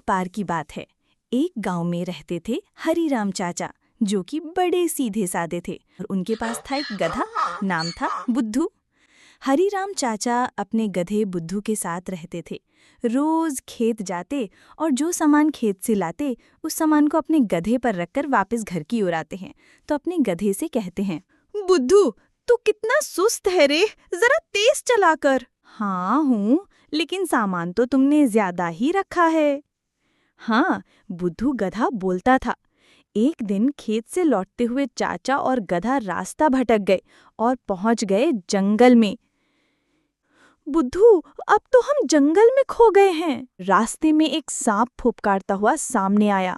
बार की बात है। एक गांव में रहते थे हरीराम चाचा, जो कि बड़े सीधे साधे थे और उनके पास था एक गधा, नाम था बुद्धू। हरीराम चाचा अपने गधे बुद्धू के साथ रहते थे। रोज खेत जाते और जो सामान खेत से लाते उस सामान को अपने गधे पर रखकर वापस घर की ओर आते हैं तो अपने गधे से कहते हैं, बुद्धू तू कितना सुस्त है रे, जरा तेज चला कर। हाँ हूँ, लेकिन सामान तो तुमने ज्यादा ही रखा है। हाँ, बुद्धू गधा बोलता था। एक दिन खेत से लौटते हुए चाचा और गधा रास्ता भटक गए और पहुंच गए जंगल में। बुद्धू, अब तो हम जंगल में खो गए हैं। रास्ते में एक सांप फुफकारता हुआ सामने आया।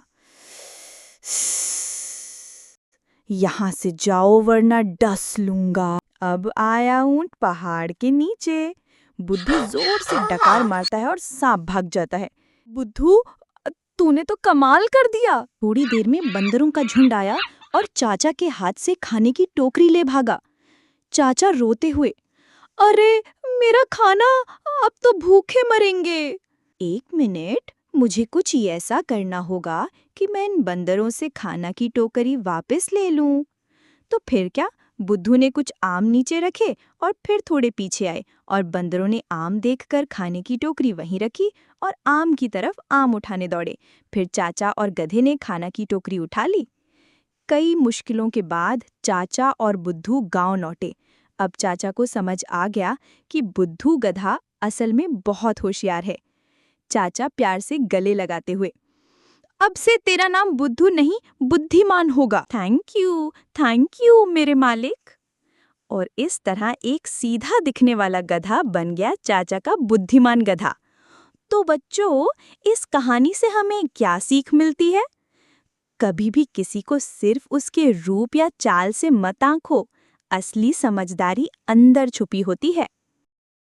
यहाँ से जाओ वरना डस लूंगा। अब आया ऊंट पहाड़ के नीचे। बुद्धू जोर से डकार मारता है और सांप भाग जाता है। बुद्धू, तूने तो कमाल कर दिया। थोड़ी देर में बंदरों का झुंड आया और चाचा के हाथ से खाने की टोकरी ले भागा। चाचा रोते हुए, अरे मेरा खाना, अब तो भूखे मरेंगे। एक मिनट, मुझे कुछ ऐसा करना होगा कि मैं इन बंदरों से खाना की टोकरी वापस ले लूं। तो फिर क्या, बुद्धू ने कुछ आम नीचे रखे और फिर थोड़े पीछे आए और बंदरों ने आम देखकर खाने की टोकरी वहीं रखी और आम की तरफ आम उठाने दौड़े। फिर चाचा और गधे ने खाना की टोकरी उठा ली। कई मुश्किलों के बाद चाचा और बुद्धू गांव लौटे। अब चाचा को समझ आ गया कि बुद्धू गधा असल में बहुत होशियार है। चाचा प्यार से गले लगाते हुए, अब से तेरा नाम बुद्धू नहीं बुद्धिमान होगा। थैंक यू मेरे मालिक। और इस तरह एक सीधा दिखने वाला गधा बन गया चाचा का बुद्धिमान गधा। तो बच्चों, इस कहानी से हमें क्या सीख मिलती है? कभी भी किसी को सिर्फ उसके रूप या चाल से मत आंको। असली समझदारी अंदर छुपी होती है।